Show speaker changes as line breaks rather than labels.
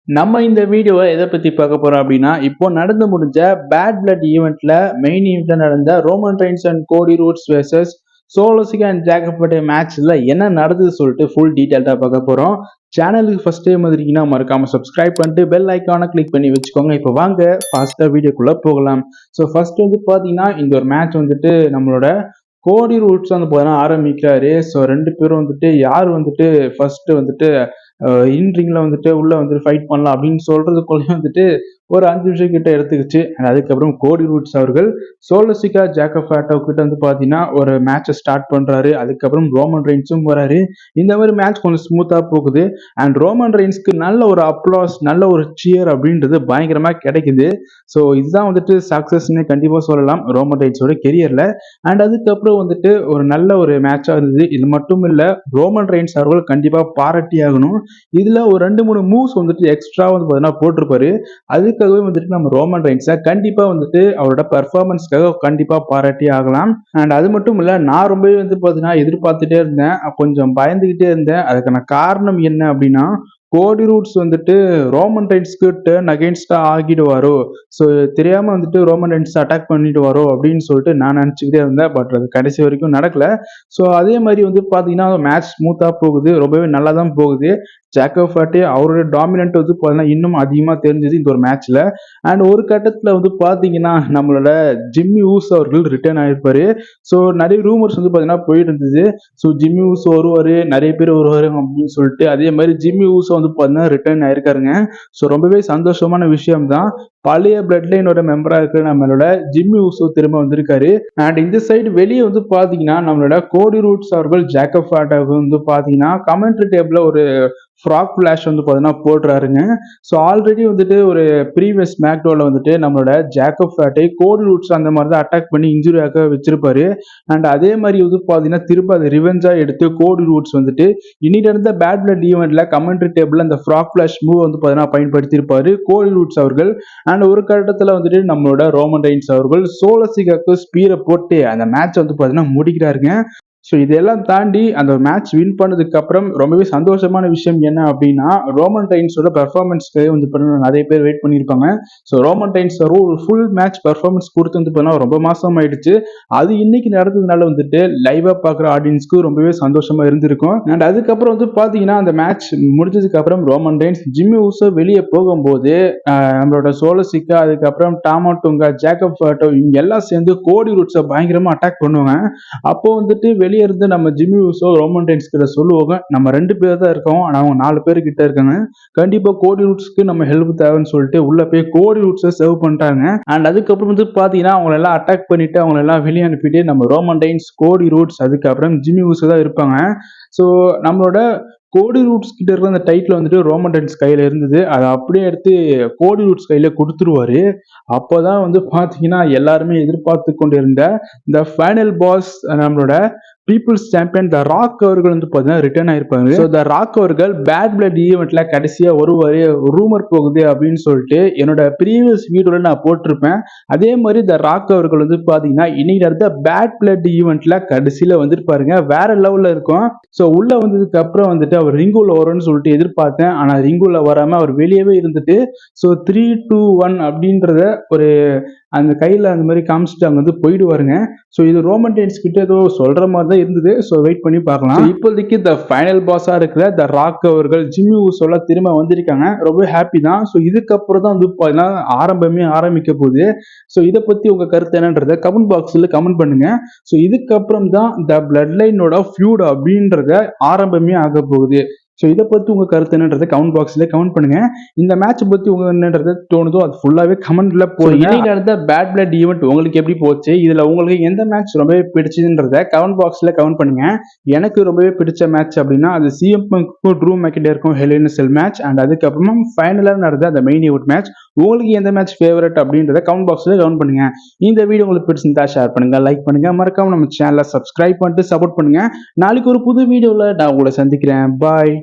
நம்ம இந்த வீடியோவை எதை பத்தி பார்க்க போறோம் அப்படின்னா, இப்போ நடந்து முடிஞ்ச பேட் பிளட் ஈவென்ட்ல மெயின் ஈவென்ட்ல நடந்த Roman Reigns and Cody Rhodes versus Solo Sikoa and Jacob Fatu மேட்ச்ல என்ன நடந்தது சொல்லிட்டு ஃபுல் டீடைல்டா பார்க்க போறோம். சேனலுக்கு ஃபர்ஸ்ட் டைம் வந்திருக்கீங்கன்னா மறக்காம சப்ஸ்கிரைப் பண்ணிட்டு பெல் ஐக்கானை கிளிக் பண்ணி வச்சுக்கோங்க. இப்போ வாங்க ஃபாஸ்டா வீடியோக்குள்ள போகலாம். ஸோ ஃபர்ஸ்ட் வந்து பாத்தீங்கன்னா இந்த ஒரு மேட்ச் வந்துட்டு நம்மளோட கோடி ரூட்ஸ் வந்து பார்த்தீங்கன்னா ஆரம்பிக்கிறாரு. ஸோ ரெண்டு பேரும் வந்துட்டு யார் வந்துட்டு ஃபர்ஸ்ட் வந்துட்டு இன்ரிங்ல வந்துட்டு உள்ள வந்துட்டு ஃபைட் பண்ணலாம் அப்படின்னு சொல்றதுக்குள்ளேயே வந்துட்டு ஒரு 5 நிமிஷம் கிட்ட எடுத்துக்கிச்சு. அண்ட் அதுக்கப்புறம் கோடி ரூட்ஸ் அவர்கள் சோலோசிக்கா ஜேக்கப் ஃபேட்டோ கிட்ட வந்து பார்த்தீங்கன்னா ஒரு மேட்சை ஸ்டார்ட் பண்றாரு. அதுக்கப்புறம் ரோமன் ரெயின்ஸும் வராரு. இந்த மாதிரி மேட்ச் கொஞ்சம் ஸ்மூத்தா போகுது. அண்ட் ரோமன் ரெயின்ஸ்க்கு நல்ல ஒரு அப்ளாஸ், நல்ல ஒரு சியர் அப்படின்றது பயங்கரமா கிடைக்குது. ஸோ இதுதான் வந்துட்டு சக்சஸ்ன்னு கண்டிப்பா சொல்லலாம் ரோமன் ரெயின்ஸோட கெரியர்ல. அண்ட் அதுக்கப்புறம் வந்துட்டு ஒரு நல்ல ஒரு மேட்சா இருந்தது. இது மட்டும் இல்ல, ரோமன் ரெயின்ஸ் அவர்கள் கண்டிப்பா பாராட்டி ஆகணும். இதுல ஒரு 2-3 மூவ்ஸ் வந்துட்டு எக்ஸ்ட்ரா வந்து பார்த்தீங்கன்னா போட்டிருப்பாரு. அதுக்காகவே வந்துட்டு நம்ம ரோமன் ரெயின்ஸை கண்டிப்பா வந்துட்டு அவரோட பெர்ஃபார்மன்ஸ்க்காக கண்டிப்பா பாராட்டி ஆகலாம். அண்ட் அது மட்டும் இல்ல, நான் ரொம்பவே வந்து பார்த்தீங்கன்னா எதிர்பார்த்துட்டே இருந்தேன், கொஞ்சம் பயந்துகிட்டே இருந்தேன். அதுக்கான காரணம் என்ன அப்படின்னா, கோடி ரூட்ஸ் வந்துட்டு ரோமன் ரெயின்ஸ்க்கு டர்ன் அகைன்ஸ்டா ஆகிடுவாரோ, ஸோ தெரியாம வந்துட்டு ரோமன் ரெயின்ஸ் அட்டாக் பண்ணிடுவாரோ அப்படின்னு சொல்லிட்டு நான் நினச்சிக்கிட்டே இருந்தேன். பட் அது கடைசி வரைக்கும் நடக்கல. ஸோ அதே மாதிரி வந்து பார்த்தீங்கன்னா மேட்ச் ஸ்மூத்தாக போகுது, ரொம்பவே நல்லா தான் போகுது. ஜேக்கப் ஃபேட்டே அவரோட டாமினன்ட் வந்து பார்த்தீங்கன்னா இன்னும் அதிகமாக தெரிஞ்சது இந்த ஒரு மேட்ச்ல. அண்ட் ஒரு கட்டத்தில் வந்து பார்த்தீங்கன்னா நம்மளோட ஜிம்மி ஊஸ் அவர்கள் ரிட்டர்ன் ஆயிருப்பாரு. ஸோ நிறைய ரூமர்ஸ் வந்து பார்த்தீங்கன்னா போயிட்டு இருந்தது. ஸோ ஜிம்மி ஊஸ் வருவாரு, நிறைய பேர் வருவாரு அப்படின்னு சொல்லிட்டு. அதே மாதிரி ஜிம்மி ஊஸ் வந்து பார்த்தீங்கன்னா ரிட்டர்ன் ஆயிருக்காருங்க. ஸோ ரொம்பவே சந்தோஷமான விஷயம் தான். பழைய பிளட் லைனோட மெம்பரா இருக்கிற நம்மளோட ஜிம்மி ஊசோ திரும்ப வந்திருக்காரு. அண்ட் இந்த சைடு வெளியே வந்து பாத்தீங்கன்னா நம்மளோட கோடி ரூட்ஸ் அவர்கள் ஜேக்கப் ஃபேட்டாவுக்கு வந்து பாத்தீங்கன்னா கமெண்ட்ரி டேபிள்ல ஒரு ஃப்ராக் ஃபிளாஷ் வந்து பார்த்தீங்கன்னா போடுறாருங்க. ஸோ ஆல்ரெடி வந்துட்டு ஒரு ப்ரீவியஸ் மேக்டோவில் வந்துட்டு நம்மளோட ஜேக்கப் ஃபேட்டை கோடி ரூட்ஸ் அந்த மாதிரி தான் அட்டாக் பண்ணி இன்ஜுரி ஆக வச்சிருப்பாரு. அண்ட் அதே மாதிரி வந்து பார்த்தீங்கன்னா திரும்ப அதை ரிவெஞ்சாக எடுத்து கோடி ரூட்ஸ் வந்துட்டு இன்னிட்டு இருந்த பேட் பிளட் ஈவெண்ட்ல கமெண்ட்ரி டேபிள்ல அந்த ஃப்ராக் ஃபிளாஷ் மூவ் வந்து பார்த்தீங்கன்னா பயன்படுத்தியிருப்பாரு கோடி ரூட்ஸ் அவர்கள். அண்ட் ஒரு கட்டத்தில் வந்துட்டு நம்மளோட ரோமன் ரெயின்ஸ் அவர்கள் சோலசிகாக்கு ஸ்பீரை போட்டு அந்த மேட்ச் வந்து பார்த்தீங்கன்னா முடிக்கிறாருங்க. ஸோ இதெல்லாம் தாண்டி அந்த மேட்ச் வின் பண்ணதுக்கு அப்புறம் ரொம்பவே சந்தோஷமான விஷயம் என்ன அப்படின்னா, ரோமன் ரெயின்ஸோட பெர்ஃபார்மன்ஸ்க்கு வந்து நிறைய பேர் வெயிட் பண்ணியிருப்பாங்க. ஸோ ரோமன் ரெயின்ஸ் ஒரு ஃபுல் மேட்ச் பெர்ஃபார்மன்ஸ் கொடுத்து வந்து பார்த்தீங்கன்னா ரொம்ப மாசம் ஆயிடுச்சு. அது இன்னைக்கு நடந்ததுனால வந்துட்டு லைவா பார்க்குற ஆடியன்ஸ்க்கு ரொம்பவே சந்தோஷமா இருந்திருக்கும். அண்ட் அதுக்கப்புறம் வந்து பார்த்தீங்கன்னா அந்த மேட்ச் முடிஞ்சதுக்கு அப்புறம் ரோமன் ரெயின்ஸ் ஜிம்மி ஊசோ வெளியே போகும்போது நம்மளோட சோலசிக்கா, அதுக்கப்புறம் டாமாட்டுங்கா, ஜேக்கப் ஃபேட்டோ இவங்க எல்லாம் சேர்ந்து கோடி ரூட்ஸை பயங்கரமா அட்டாக் பண்ணுவாங்க. அப்போ வந்துட்டு வெளியே இருந்து நம்ம ஜிம்மி ஊசோ ரோமன் ரெயின்ஸ் கிட்ட சொல்லுவாங்க, நம்ம 2 பேர் தான் இருக்கோம், ஆனா அவங்க 4 பேர் கிட்ட இருக்காங்க, கண்டிப்பா கோடி ரூட்ஸ்க்கு நம்ம ஹெல்ப் தேவைன்னு சொல்லிட்டு உள்ள போய் கோடி ரூட்ஸை சர்வ் பண்ணிட்டாங்க. அண்ட் அதுக்கப்புறம் வந்து பாத்தீங்கன்னா அவங்களை எல்லாம் அட்டாக் பண்ணிட்டு அவங்களை எல்லாம் வெளியே அனுப்பிட்டு நம்ம ரோமன் ரெயின்ஸ், கோடி ரூட்ஸ், அதுக்கப்புறம் ஜிம்மி ஊசோ தான் இருப்பாங்க. ஸோ நம்மளோட கோடி ரூட்ஸ் கிட்ட இருக்கிற அந்த டைட்டில் வந்துட்டு ரோமன் ரெயின்ஸ் கையில இருந்தது. அதை அப்படியே எடுத்து கோடி ரூட்ஸ் கையில கொடுத்துருவாரு. அப்போதான் வந்து பாத்தீங்கன்னா எல்லாருமே எதிர்பார்த்து கொண்டிருந்த இந்த ஃபைனல் பாஸ் நம்மளோட பீப்புள்ஸ் சாம்பியன் த ராக் அவர்கள் வந்து பார்த்தீங்கன்னா ரிட்டர்ன் ஆயிருப்பாங்க. ஸோ த ராக் அவர்கள் பேட் பிளட் ஈவெண்ட்ல கடைசியா ஒருவரே ரூமர் போகுது அப்படின்னு சொல்லிட்டு என்னோட ப்ரீவியஸ் வீடியோல நான் போட்டிருப்பேன். அதே மாதிரி த ராக் அவர்கள் வந்து பாத்தீங்கன்னா இன்னைக்கு நடந்த பேட் பிளட் ஈவெண்ட்ல கடைசியில வந்துருப்பாருங்க. வேற லெவல்ல இருக்கும். ஸோ உள்ள வந்ததுக்கு அப்புறம் வந்துட்டு அவர் ரிங்குல வரும்னு சொல்லிட்டு எதிர்பார்த்தேன். ஆனா ரிங்குல வராம அவர் வெளியவே இருந்துட்டு ஸோ 3, 2, 1 அப்படின்றத ஒரு அந்த கையில அந்த மாதிரி காமிச்சிட்டு அங்க வந்து போயிடுவாருங்க. ஸோ இது ரோமன் ரெயின்ஸ் கிட்ட ஏதோ சொல்ற மாதிரி தான் இருந்தது. ஸோ வெயிட் பண்ணி பார்க்கலாம். இப்போதைக்கு த ஃபைனல் பாஸா இருக்கிற த ராக் அவர்கள் ஜிம்மி ஊசோல திரும்ப வந்திருக்காங்க. ரொம்ப ஹாப்பி தான். ஸோ இதுக்கப்புறம் தான் வந்து பார்த்தீங்கன்னா ஆரம்பமே ஆரம்பிக்க போகுது. ஸோ இதை பத்தி உங்க கருத்து என்னன்றத கமெண்ட் பாக்ஸ்ல கமெண்ட் பண்ணுங்க. ஸோ இதுக்கப்புறம் தான் த பிளட் லைனோட ஃபியூட் அப்படின்றத ஆரம்பமே ஆக போகுது. ஸோ இதை பத்தி உங்க கருத்து என்னன்றதை கமெண்ட் பாக்ஸ்ல கமெண்ட் பண்ணுங்க. இந்த மேட்ச் பத்தி உங்க என்னன்றது தோணுதோ அது ஃபுல்லாவே கமெண்ட்ல போடுங்க. இன்னைக்கு நடந்த பேட் பிளட் ஈவெண்ட் உங்களுக்கு எப்படி போச்சு, இதுல உங்களுக்கு எந்த மேட்ச் ரொம்பவே பிடிச்சதுன்றத கமெண்ட் பாக்ஸ்ல கமெண்ட் பண்ணுங்க. எனக்கு ரொம்பவே பிடிச்ச மேட்ச் அப்படின்னா அது சிஎம் பங்க்கும் ட்ரூ மெக்கிண்டருக்கும் hell in a cell match. And அதுக்கப்புறமா ஃபைனலா நடந்த அந்த மெயின் ஈவெண்ட் மேட்ச். உங்களுக்கு எந்த மேட்ச் ஃபேவரட் அப்படின்றத கமெண்ட் பாக்ஸ்ல கமெண்ட் பண்ணுங்க. இந்த வீடியோ உங்களுக்கு பிடிச்சிருந்தா ஷேர் பண்ணுங்க, லைக் பண்ணுங்க, மறக்காம நம்ம சேனலை சப்ஸ்கிரைப் பண்ணிட்டு சப்போர்ட் பண்ணுங்க. நாளைக்கு ஒரு புது வீடியோல நான் உங்களை சந்திக்கிறேன். பாய்.